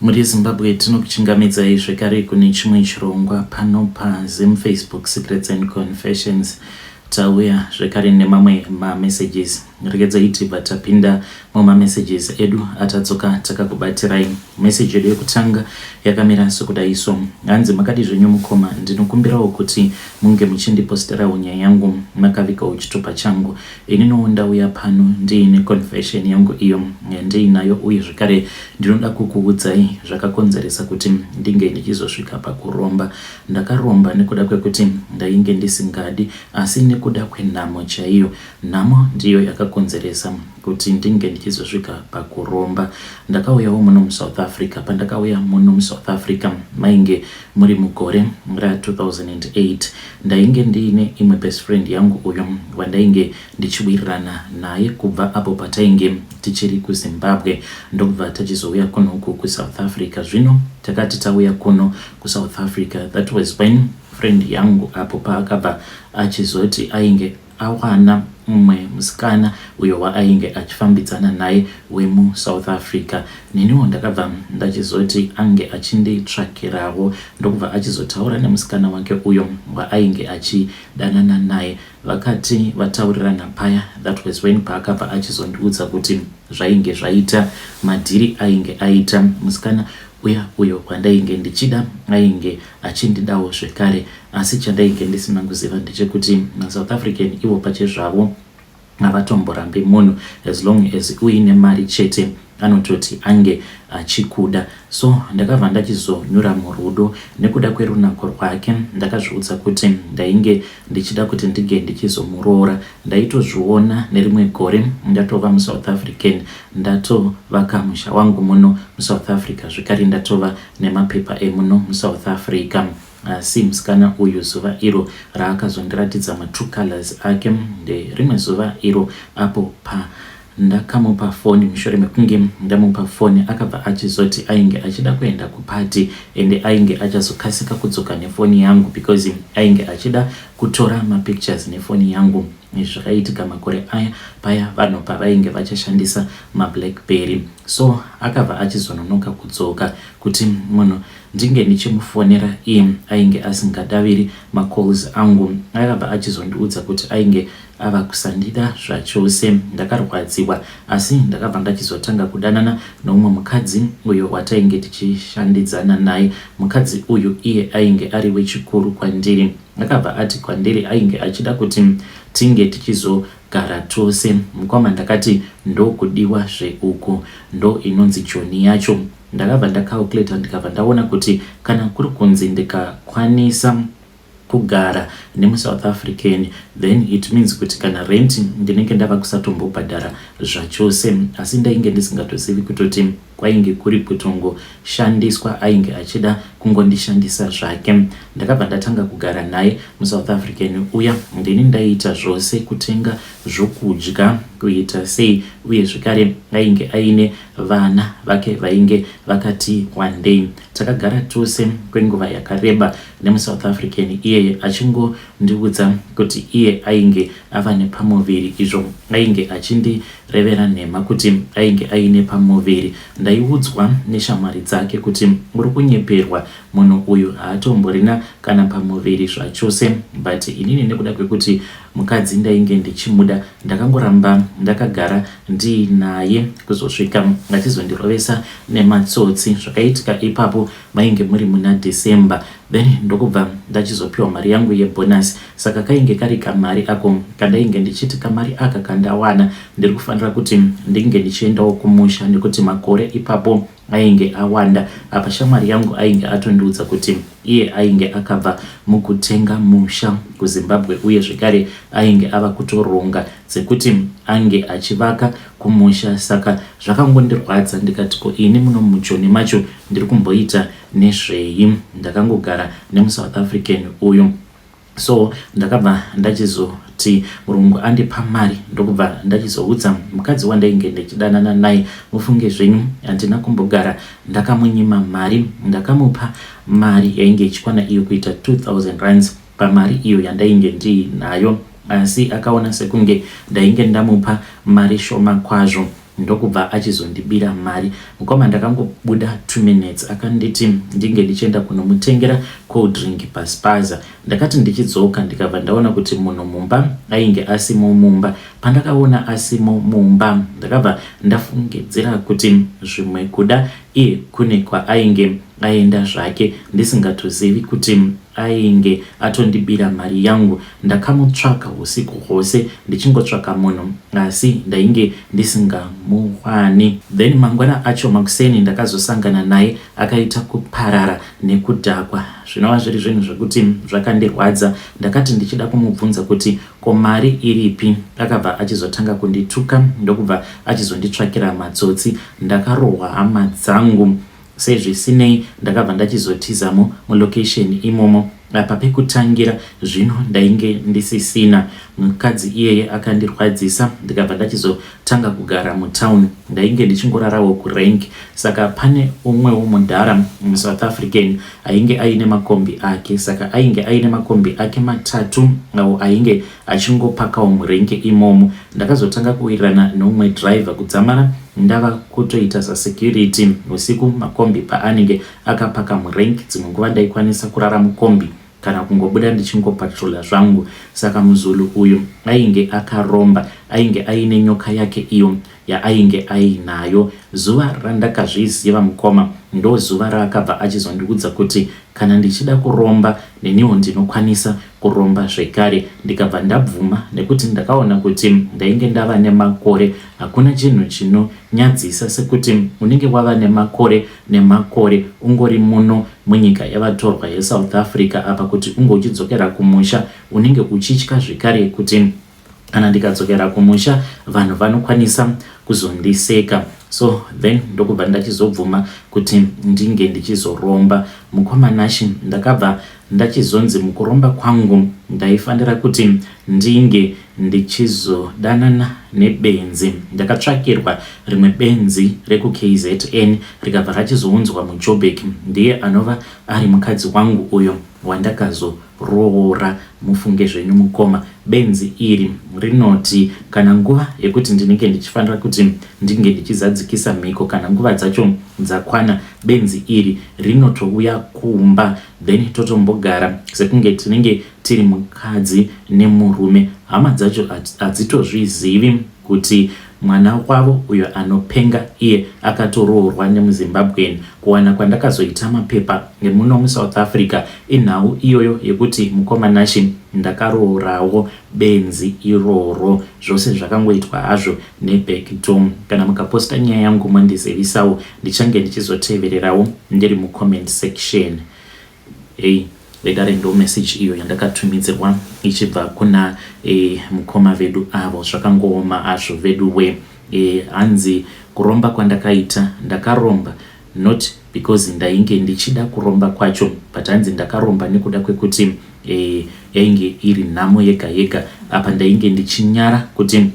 Muri Zimbabwe tinokuchingamidzai zvekare kune chimwe chirongwa pano paZim Facebook Secrets and Confessions. Tauya zvekare nemamwe messages. Regedzai tibva tapinda messages edu atatsoka takakubatirai. Message yedu yekutanga yakamira sokudai so. Hanzi makati zvenyu mukoma ndinokumbirawo kuti munge muchindiposterawo nyaya yangu makavikawo chitupa changu. Inino ndauya pano ndiine confession yangu iyo ndiinayo uye zvekare ndinoda kukuudzai zvakakonzeresa kuti ndinge ndichizosvika pakuromba. Ndakaromba nekuda kwekuti ndainge ndisingadi asi nekuda kwenhamo chaiyo. Nhamo ndiyo yakakonzeresa kuti ndinge ndichizosvika pakuromba. Ndakauyawo muno muSouth Africa. Pandakauya muno muSouth Africa mainge muri mugore ra 2008. Ndainge ndiine imwe best friend yangu uyo wandainge ndichiwirirana naye kubva apo patainge tichiri kuZimbabwe ndobva tachizouya kuno uku kuSouth Africa. Zvino takati tauya kuno kuSouth Africa, that was when friend yangu apo paakabva achizoti ainge awana mumwe musikana uyo waainge achifambidzana naye wemuSouth Africa. Neniwo ndakabva ndachizoti ange achinditsvakirawo ndokubva achizotaura nemusikana wake uyo waainge achidanana naye. Vakati vataurirana paya, that was when paakabva achizondiudza kuti zvainge zvaita madhiri ainge aita musikana uyo wandainge ndichida ainge achindidawo zvekare, asi chandainge ndisina kuziva ndechekuti maSouth African ivo pachezvavo havatomborambi munhu as long as uine mari chete anototi ange achikuda. So ndakabva ndachizonyura murudo nekuda kwerunako rwake. Ndakazviudza kuti ndainge ndichida kuti ndige ndichizomuroora. Ndaitozviona nerimwe gore ndatova muSouth African ndatovaka musha wangu muno muSouth Africa, zvekare ndatova nemapepa emuno muSouth Africa. Asi musikana uyu zuva iro raakazondiratidza ma2 colors ake nderimwe zuva iro apo pa ndakamupa foni. Mushure mekunge ndamupa foni akabva achizoti ainge achida kuenda kupati ende ainge achazokasika kudzoka nefoni yangu because ainge achida kutora mapictures nefoni yangu. Zvakaitika makore aya paya vanhu pavainge vachashandisa maBlackberry. So akabva achizononoka kudzoka kuti munhu ndinge ndichimufonera iye ainge asingadaviri macalls angu. Akabva achizondiudza kuti ainge ava kusandida zvachose. Ndakarwadziwa asi ndakabva ndachizotanga kudanana nomumwe mukadzi uyo watainge tichishandidzana naye. Mukadzi uyu iye ainge ari wechikuru kwandiri. Akabva ati kwandiri ainge achida kuti tinge tichizogara tose. Mukoma ndakati ndokudiwa zveuku ndo inonzi Joni yacho. Ndakabva ndacalculate ndikabva ndaona kuti kana kuri kunzi ndikakwanisa kugara nemuSouth African then it means kuti kana rent ndinenge ndava kusatombobhadhara zvachose, asi ndainge ndisingatozivi kutoti kwainge kuri kutongoshandiswa ainge achida kungondishandisa zvake. Ndakabva ndatanga kugara naye muSouth African uya. Ndini ndaiita zvose, kutenga zvokudya, kuita sei, uye zvekare ainge aine vana vake vainge vakati one day. Takagara tose kwenguva yakareba nemuSouth African, iye achingondiudza kuti iye ainge ava nepamuviri, izvo ainge achindirevera nhema kuti ainge aine pamuviri. Ndaiudzwa neshamwari dzake kuti uri kunyeperwa, munhu uyu haatomborina kana pamuviri zvachose. But inini nekuda kwekuti mukadzi ndainge ndichimuda ndakangoramba ndakagara ndiinaye kuzosvika achizondirovesa nematsotsi. Zvakaitika ipapo mainge muri muna December, then ndokubva ndachizopiwa mari yangu yebonus. Saka kainge kari kamari ako kandainge ndichiti kamari aka kandawana ndiri kufanira kuti ndinge ndichiendawo kumusha nekuti makore ipapo ainge awanda. Apa shamwari yangu ainge atondiudza kuti iye ainge akabva mukutenga musha kuZimbabwe uye zvekare ainge ava kutoronga dzekuti ange achivaka kumusha. Saka zvakangondirwadza ndikati ko ini muno muJoni macho ndiri kumboita nezvei. Ndakangogara nemuSouth African uyu. So ndakabva ndachizoti Murungu andipa mari ndokubva ndachizoudza mukadzi wandainge ndichidanana naye, mufunge zvenyu handina kumbogara ndakamunyima mari. Ndakamupa mari yainge ichikwana iyo kuita 2000 rands pamari iyo yandainge ndiinayo, asi akaona sekunge ndainge ndamupa mari shoma kwazvo. ndokubva achizondibira mari. Mukoma ndakangobuda 2 minutes akanditi ndinge ndichienda kunomutengera cold drink paspaza. Ndakati ndichidzoka ndikabva ndaona kuti munhu mumba ainge asimo mumba. Pandakaona asimo mumba ndakabva ndafungidzira kuti zvimwe kuda iye kune kwaainge aenda zvake ndisingatozivi kuti ainge atondibira mari yangu. Ndakamutsvaka usiku hwose ndichingotsvaka munhu asi ndainge ndisingamuwani. Then mangwana acho makuseni ndakazosangana naye akaita kuparara nekudhakwa. Zvinova zviri zvinhu zvekuti zvakandirwadza. Ndakati ndichida kumubvunza kuti ko mari iripi. Akabva achizotanga kundituka ndokubva achizonditsvakira matsotsi. Ndakarohwa hama dzangu. Sezvisinei ndakabva ndachizotizamo mulocation imomo. Apa pekutangira zvino ndainge ndisisina. Mukadzi iyeye akandirwadzisa ndikabva ndachizotanga kugara mutown. Ndainge ndichingorarawo kurank. Saka pane umwe womundara muSouth African ainge aine makombi ake. Saka ainge aine makombi ake matatu awo ainge achingopakawo murenke imomo. Ndakazotanga kuwirirana nomwe driver kudzamara ndava kutoita security usiku makombi paanenge akapaka murenke. Dzimwe nguva ndaikwanisa kurara mukombi kana kungobuda ndichingopatrola zvangu. Saka muzulu uyu ainge akaromba, ainge aine nyoka yake iyo yainge ainayo. Zuva randakazviziva mukoma ndo zuva raakabva achizondiudza kuti kana ndichida kuromba neniwo ndinokwanisa kuromba zvekare. Ndikabva ndabvuma nekuti ndakaona kuti ndainge ndava nemakore. Hakuna chinhu chinonyadzisa sekuti unenge wava nemakore ungori muno munyika yavatorwa yeSouth Africa apa kuti uchidzokera kumusha unenge uchitya zvekare kuti kana ndikadzokera kumusha vanhu vanokwanisa kuzondiseka. So then ndokubva ndachizobvuma kuti ndinge ndichizoromba. Mukoma Nashi ndakabva ndachizonzi mukuromba kwangu ndaifanira kuti ndinge ndichizodanana nebenzi. Ndakatsvakirwa rimwe benzi reku KZN rikabva rachizounzwa muJoburg. Ndiye anova ari mukadzi wangu uyo wandakazoroora. Mufunge zvenyu mukoma. Benzi iri rinoti kana nguva yekuti ndinenge ndichifanira kuti ndinge ndichizadzikisa mhiko kana nguva dzacho dzakwana, benzi iri rinotouya kumba then totombogara sekunge tinenge tiri mukadzi nemurume. Hama dzacho hadzitozvizivi kuti mwana wavo uyo anopenga iye akatoroorwa nemuZimbabwean. Kuwana kwandakazoita mapepa emuno muSouth Africa inhau iyoyo yekuti mukoma Nashi ndakaroorawo benzi iroro. Zvose zvakangoitwa hazvo neBackdome. Kana mukaposta nyaya yangu mandizivisawo ndichange ndichizotevererawo ndiri mucomment section. Vedare ndo message iyo yandakatumidzirwa ichibva kuna mukoma vedu avo. Zvakangooma hazvo vedu we. Hanzi kuromba kwandakaita ndakaromba not because ndainge ndichida kuromba kwacho, but hanzi ndakaromba nekuda kwekuti yainge iri nhamo yega yega. Apa ndainge ndichinyara kuti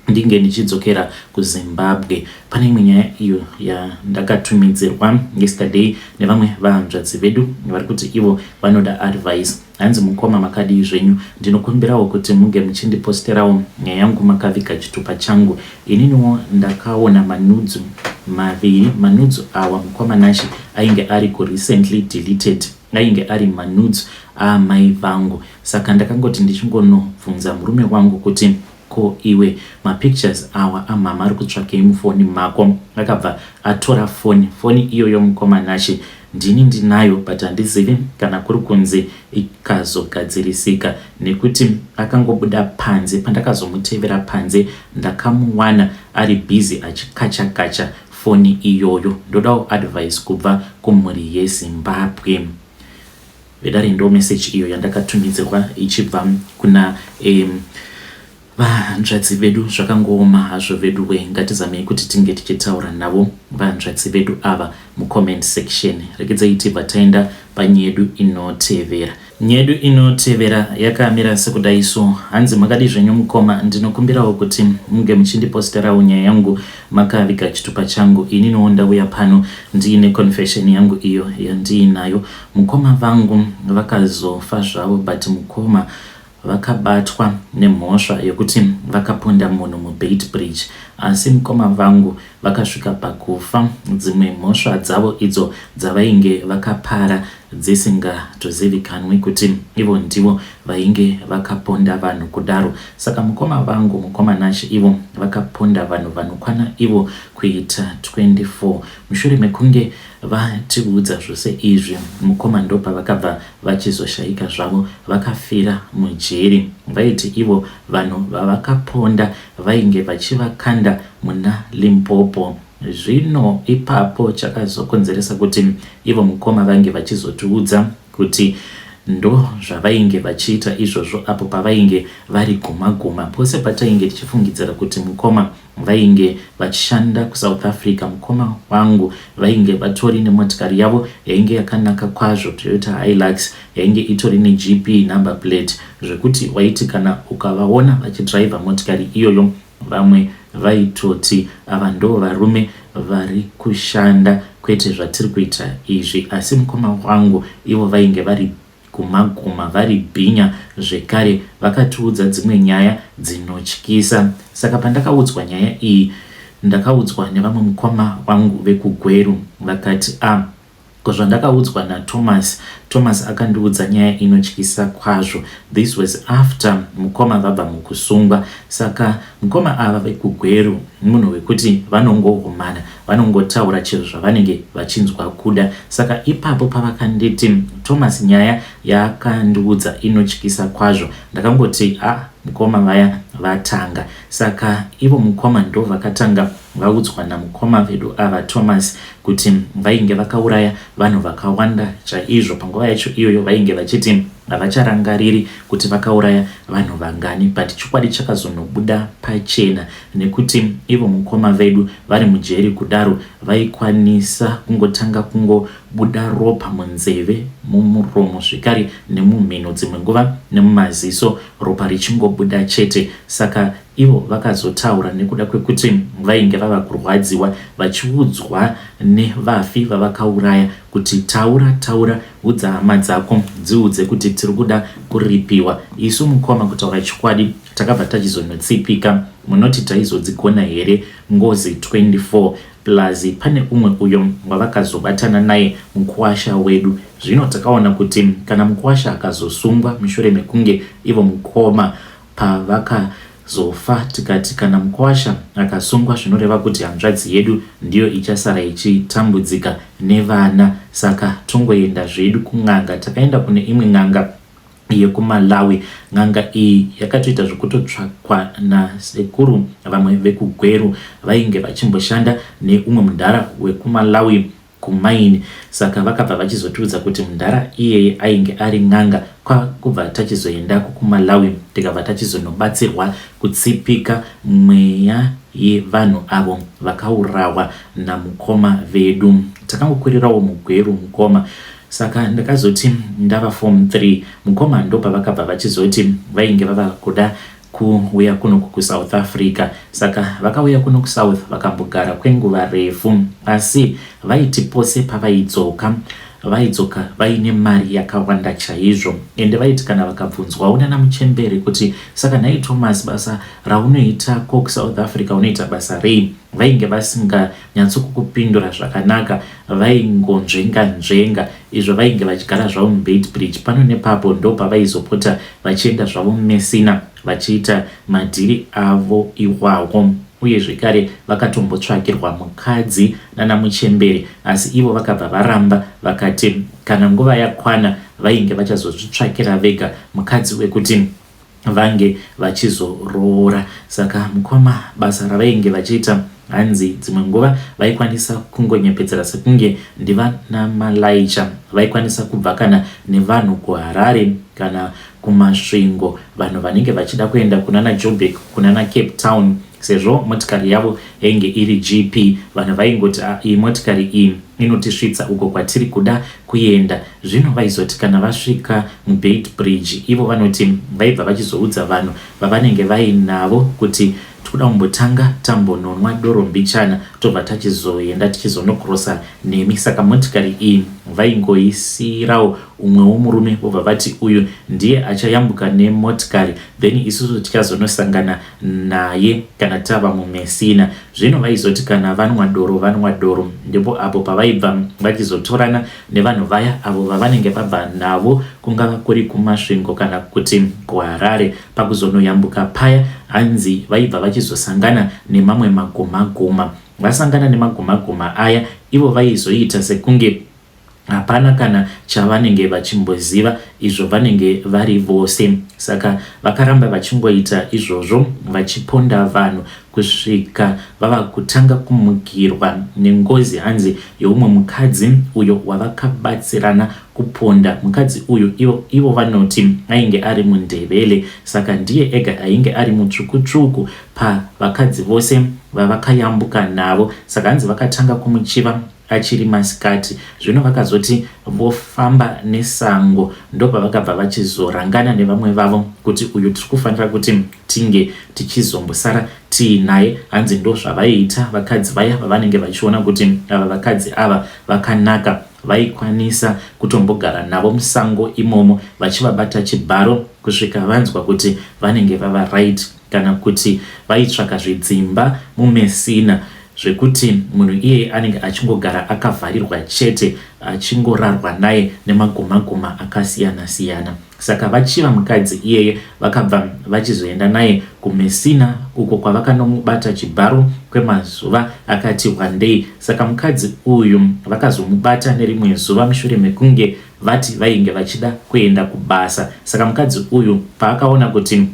ndinge ndichidzokera kuZimbabwe. Pane imwe nyaya iyo yandakatumidzirwa yesterday nevamwe vahanzvadzi vedu vari kuti ivo vanoda advice. Hanzi mukoma makadii zvenyu, ndinokumbirawo kuti munge muchindiposterawo nyaya yangu makaviga chitupa changu. Ininiwo ndakaona manudzu maviri. Manudzu awa mukoma Nashi ainge ari ku recently deleted, ainge ari manudzu amai vangu. Saka ndakangoti ndichingonobvunza murume wangu kuti ko iwe mapictures awa amama ari kutsvakei mufoni mako. Akabva atora foni iyoyo mukoma Nashi ndini ndinayo, but handizivi kana kuri kunzi ikazogadzirisika nekuti akangobuda panze. Pandakazomutevera panze ndakamuwana ari busy achikacha foni iyoyo. Ndodawo advice kubva kumhuri yeZimbabwe. Vedare ndo message iyo yandakatumidzirwa ichibva kuna vahanzvadzi vedu. Zvakangooma hazvo vedu we. Ngatizamei kuti tinge tichitaura navo vahanzvadzi vedu ava mucomment section. Regedzai tibva taenda panyedu inotevera. Nyedu inotevera yakamira sekudai so. Hanzi makadi zvenyu mukoma, ndinokumbirawo kuti munge muchindiposterawo nyaya yangu makaviga chitupa changu. Ininiwo ndauya pano ndiine confession yangu iyo yandiinayo. Mukoma vangu vakazofa zvavo, but mukoma vakabatwa nemhosva yekuti vakaponda munhu muBeitbridge, asi mukoma vangu vakasvika pakufa. Dzimwe mhosva dzavo idzo dzavainge vakapara dzisingatozivikanwi kuti ivo ndivo vainge vakaponda vanhu kudaro. Saka mukoma vangu, mukoma Nash, ivo vakaponda vanhu vanokwana ivo kuita 24. Mushure mekunge vatiudza zvose izvi, mukoma ndopa vakabva vachizoshayika zvavo, vakafira mujeri. Vaiti ivo vanhu vavakaponda vainge vachivakanda muna Limpopo. Zvino ipapo chakazokonzeresa kuti ivo mukoma vange vachizotiudza kuti ndo zvavainge vachiita izvozvo apo pavainge vari guma pose patainge tichifungidzira kuti mukoma vainge vachishanda kuSouth Africa. Mukoma wangu vainge vatori nemotikari yavo yainge yakanaka kwazvo, Toyota Hilux, yainge itori neGP number plate, zvekuti waiti kana ukavaona vachidriva motikari iyoyo vamwe vaitoti ava ndo varume vari kushanda, kwete zvatiri kuita izvi. Asi mukoma wangu ivo vainge vari guma vari bhinya zvekare, vakatiudza dzimwe nyaya dzinotyisa. Saka pandakaudzwa nyaya iyi, ndakaudzwa nevamwe mukoma wangu vekuGweru, vakati zvandakaudzwa naThomas akandiudza nyaya inotyisa kwazvo. This was after mukoma vabva mukusungwa. Saka mukoma ava vekuGweru munhu wekuti vanongohumana, vanongotaura chero zvavanenge vachinzwa kuda. Saka ipapo pavakanditi Thomas nyaya yakandiudza inotyisa kwazvo, ndakangoti mukoma vaya vatanga. Saka ivo mukoma ndo vakatanga vaudzwa namukoma vedu ava Thomas kuti vainge vakauraya vanhu vakawanda chaizvo. Panguva yacho iyoyo vainge vachiti havacharangariri kuti vakauraya vanhu vangani, but chokwadi chakazonobuda pachena nekuti ivo mukoma vedu vari mujeri kudaro vaikwanisa kungotanga kungobuda ropa munzeve, mumuromo zvekare nemumhino, dzimwe nguva nemumaziso, ropa richingobuda chete. Saka ivo vakazotaura nekuda kwekuti vainge vava kurwadziwa, vachiudzwa nevafi vavakauraya kuti taura, udza hama dzako dziudze kuti tiri kuda kuripiwa. Isu mukoma, kutaura chikwadi, takabva tachizonotsipika. Munoti taizodzigona here ngozi 24 plus pane umwe uyo wavakazobatana naye mukuwasha wedu. Zvino takaona kuti kana mukuwasha akazosungwa mushure mekunge ivo mukoma pavakazofa, tikati kana mukuwasha akasungwa zvinoreva kuti hanzvadzi yedu ndiyo ichasara ichitambudzika nevana. Saka tongoenda zvedu kun'anga. Takaenda kune imwe n'anga yekuMalawi. N'anga iyi yakatoita zvokutotsvakwa nasekuru vamwe vekuGweru vainge vachimboshanda neumwe mudhara wekuMalawi kumaini. Saka vakabva vachizotiudza kuti mudhara iyeye ainge ari n'anga. Kwakubva tachizoendako kuMalawi tikabva tachizonobatsirwa kutsipika mweya yevanhu avo vakaurawa namukoma vedu. Takangokwirirawo muGweru mukoma. Saka ndakazoti ndava form 3, mukoma ndopa vakabva vachizoti vainge vava kuda kuuya kuno kuSouth Africa. Saka vakauya kuno kuSouth vakambogara kwenguva refu, asi vaiti pose pavaidzoka vaine mari yakawanda chaizvo. Ende vaiti kana vakabvunzwa una Muchembere kuti saka nhai Thomas, basa raunoita ko kuSouth Africa unoita basa rei, vainge vasinganyatsokukupindura zvakanaka, vaingonzvenga izvo vainge vachigara zvavo muBeitbridge. Pano nepapo ndo pavaizopota vachienda zvavo muMessina vachiita madhiri avo iwawo. Uye zvekare vakatombotsvakirwa mukadzi nana Muchembere, asi ivo vakabva varamba vakati kana nguva yakwana vainge vachazozvitsvakira vega mukadzi wekuti vange vachizoroora. Saka mukoma basa ravainge vachiita, hanzi dzimwe nguva vaikwanisa kungonyepedzera sekunge ndiva naMalaicha, vaikwanisa kubva kana nevanhu kuHarare kana kumasvingo, vanhu vanenge vachida kuenda kunana Joburg, kunana Cape Town. Sezvo motikari yavo yainge iri GP, vanhu vaingoti iyi motikari iyi inotisvitsa uko kwatiri kuda kuenda. Zvino vaizoti kana vasvika muBeitbridge, ivo vanoti vaibva vachizoudza vanhu vavanenge vainavo kuti tikuda kumbotanga tambononwa doro mbichana tobva tachizoenda tichizonokrosa nemi. Saka motikari iyi vaingoisirawo umwewo murume vobva vati uyu ndiye achayambuka nemotikari, then isusu tichazonosangana naye kana tava mumesina. Zvino vaizoti kana vanwa doro ndipo apo pavaibva vachizotorana nevanhu vaya avo vavanenge vabva navo, kungava kuri kumasvingo kana kuti kuHarare. Pakuzonoyambuka paya hanzi vaibva vachizosangana nemamwe magoma. Vasangana nemagoma aya, ivo vaizoita sekunge hapana kana chavanenge vachimboziva izvo vanenge vari vose. Saka vakaramba vachingoita izvozvo vachiponda vanhu kusvika vava kutanga kumukirwa nengozi hanzi yeumwe mukadzi uyo wavakabatsirana kuponda. Mukadzi uyu ivo vanoti ainge ari mundevele, saka ndiye ega ainge ari mutsvuku pavakadzi vose vavakayambuka navo. Saka hanzi vakatanga kumuchiva achiri masikati. Zvino vakazoti vofamba nesango ndopa vakabva vachizorangana nevamwe vavo kuti uyu tiri kufanira kuti tinge tichizombosara tiinaye. Hanzi ndo zvavaiita vakadzi vaya vavanenge vachiona kuti ava vakadzi ava vakanaka, vaikwanisa kutombogara navo musango imomo vachivabata chibharo kusvika vanzwa kuti vanenge vava right, kana kuti vaitsvaka zvidzimba mumesina zvekuti munhu iye anenge achingogara akavharirwa chete achingorarwa naye nemagoma akasiyana-siyana. Saka vachiva mukadzi iyeye vakabva vachizoenda naye kumesina uko kwavakanomubata chibharo kwemazuva akati wandei. Saka mukadzi uyu vakazomubata nerimwe zuva mushure mekunge vati vainge vachida kuenda kubasa. Saka mukadzi uyu paakaona kuti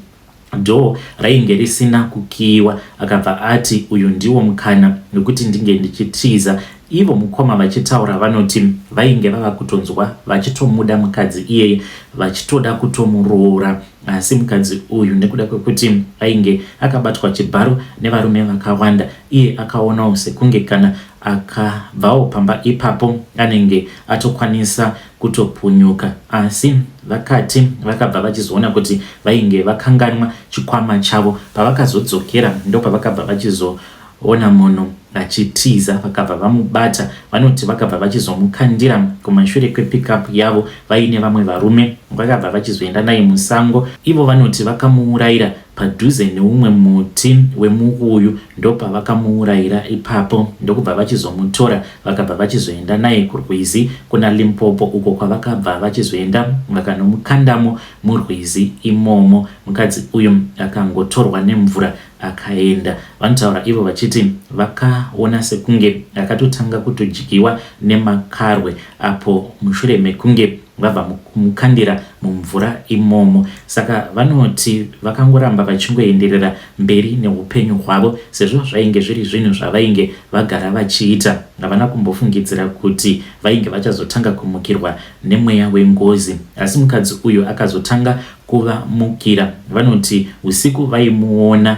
dhoo rainge risina kukiyiwa akabva ati uyu ndiwo mukana nekuti ndinge ndichitiza. Ivo mukoma vachitaura vanoti vainge vava kutonzwa vachitomuda mukadzi iyeye vachitoda kutomuroora, asi mukadzi uyu nekuda kwekuti ainge akabatwa chibharo nevarume vakawanda, iye akaonawo sekunge kana akabvawo pamba ipapo anenge atokwanisa kutopunyuka. Asi vakati vakabva vachizoona kuti vainge vakanganwa chikwama chavo, pavakazodzokera ndopavakabva vachizoona munhu achitiza, vakabva vamubata. Vanoti vakabva vachizomukandira kumashure kwepikapu yavo vaine vamwe varume, vakabva vachizoenda naye musango. Ivo vanoti vakamuurayira padhuze neumwe muti wemuuyu, ndopa vakamuurayira ipapo ndokubva vachizomutora vakabva vachizoenda naye kurwizi kuna Limpopo, uko kwavakabva vachizoenda vakanomukandamo murwizi imomo. Mukadzi uyu akangotorwa nemvura akaenda. Vanotaura ivo vachiti vakaona sekunge akatotanga kutojyiwa nemakarwe apo mushure mekunge vabva mukandira mumvura imomo. Saka vanoti vakangoramba vachingoenderera mberi neupenyu hwavo sezvo zvainge zviri zvinhu zvavainge vagara vachiita. Havana kumbofungidzira kuti vainge vachazotanga kumukirwa nemweya wengozi, asi mukadzi uyu akazotanga kuvamukira. Vanoti usiku vaimuona,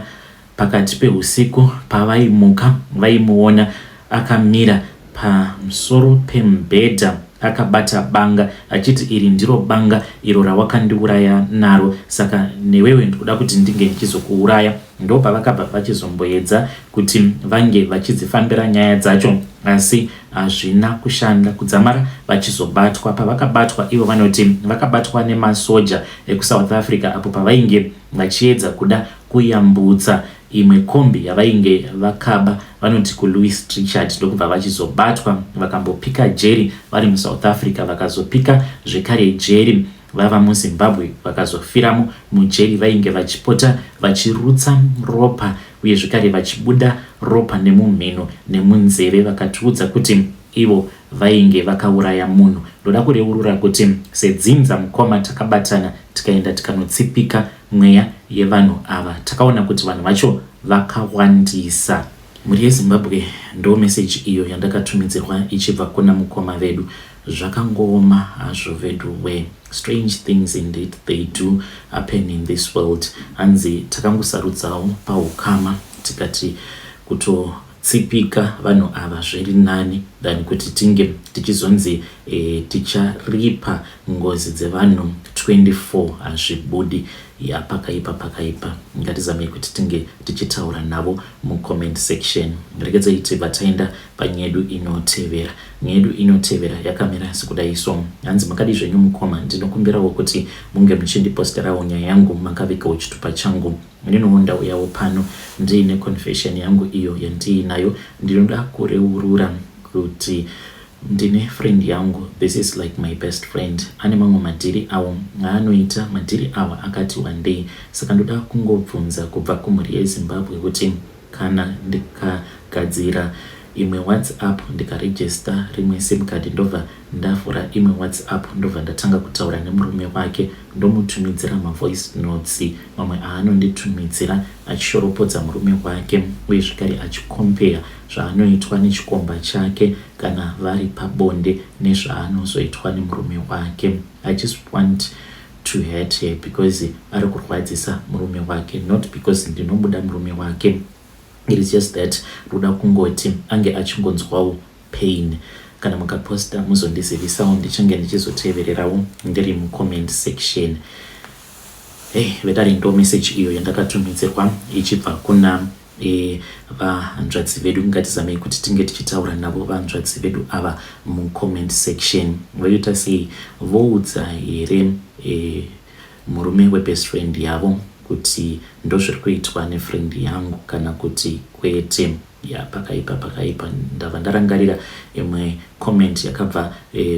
pakati peusiku pavaimuka vaimuona akamira pamusoro pemubhedha akabata banga achiti iri ndiro banga iro rawakandiuraya naro, saka newewe ndikuda kuti ndinge ndichizokuuraya. Ndo pavakabva vachizomboedza kuti vange vachidzifambira nyaya dzacho, asi hazvina kushanda. Kudzamara vachizobatwa. Pavakabatwa ivo vanoti vakabatwa nemasoja ekuSouth Africa apo pavainge vachiedza kuda kuyambutsa imwe kombi yavainge vakaba, vanoti kuLouis Trichardt, ndokubva vachizobatwa vakambopika jeri vari muSouth Africa, vakazopika zvekare jeri vava muZimbabwe, vakazofiramo mujeri vainge vachipota vachirutsa ropa uye zvekare vachibuda ropa nemumhino nemunzeve. Vakatiudza kuti ivo vainge vakauraya munhu. Ndoda kureurura kuti sedzinza mukoma takabatana tikaenda tikanotsipika mweya yevanhu ava. Takaona kuti vanhu vacho vakawandisa. Muri yeZimbabwe ndo meseji iyo yandakatumidzirwa ichibva kuna mukoma vedu. Zvakangooma hazvo vedu we. Strange things indeed they do happen in this world. Hanzi takangosarudzawo paukama tikati kutotsipika vanhu ava zviri nani than kuti tinge tichizonzi ticharipa ngozi dzevanhu 24 hazvibudi pakaipa. Ngatizamei kuti tinge tichitaura navo mucomment section. Regedzai tibva taenda panyedu inotevera. Nyedu inotevera yakamira sekudai so. Hanzi makadi zvenyu mukoma, ndinokumbirawo kuti munge muchindiposterawo nyaya yangu makavikawo chitupa changu. Ndinoondawo yawo pano ndiine confession yangu iyo yandiinayo. Ndinoda kureurura kuti ndine friend yangu, this is like my best friend. Ane mamwe madhiri awo aanoita, madhiri awa akati one day. Saka ndoda kungobvunza kubva kumhuri yeZimbabwe kuti kana ndikagadzira imwe WhatsApp ndikaregister rimwe sim card ndobva ndavhura imwe WhatsApp ndobva ndatanga kutaura nemurume wake, ndomutumidzira voice notes mamwe aanonditumidzira achishorapodza murume wake uye zvakare achikompea zvaanoitwa nechikomba chake kana vari pabonde nezvaanozoitwa nemurume wake. I just want to hurt her because ari kurwadzisa murume wake, not because ndinomuda murume wake. It is just that ruda kungoti ange achingonzwawo pain. Kana mukaposta muzondizivisawo ndichange ndichizotevererawo ndiri mucomment section. Vedari ndo message iyo yandakatumidzirwa ichibva kuna vahanzvadzi vedu. Ngatizamei kuti tinge tichitaura navo vahanzvadzi vedu ava mucomment section. Voita sei? Voudza here murume webest friend yavo kuti ndo zviri kuitwa nefriend yangu kana kuti kwete? Pakaipa. Ndabva ndarangarira imwe comment yakabva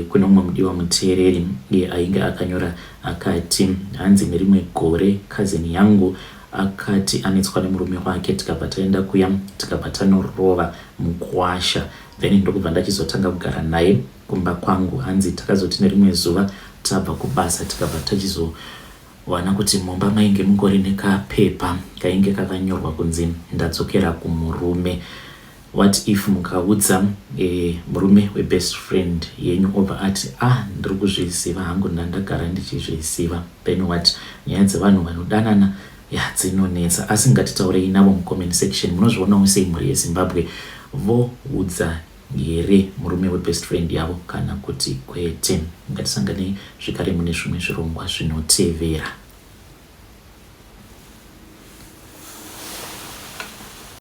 kuna umwe mudiwa muteereri ainge akanyora akati, hanzi nerimwe gore cousin yangu akati anetswa nemurume wake, tikabva taenda kuya tikabva tanorova mukwasha, then ndokubva ndachizotanga kugara naye kumba kwangu. Hanzi takazoti nerimwe zuva tabva kubasa tikabva tachizowana kuti mumba mainge mungori nekapepa kainge kakanyorwa kunzi ndadzokera kumurume. What if mukaudza murume webest friend yenyu obva ati ndiri kuzviziva hangu ndandagara ndichizviziva? Then what? Nyaya dzevanhu vanodanana dzinonetsa. Asi ngatitaurei navo mucomment section. Munozvionawo sei mhuri yeZimbabwe? Voudza here murume webest friend yavo kana kuti kwete? Ngatisanganei zvekare mune zvimwe zvirongwa zvinotevera.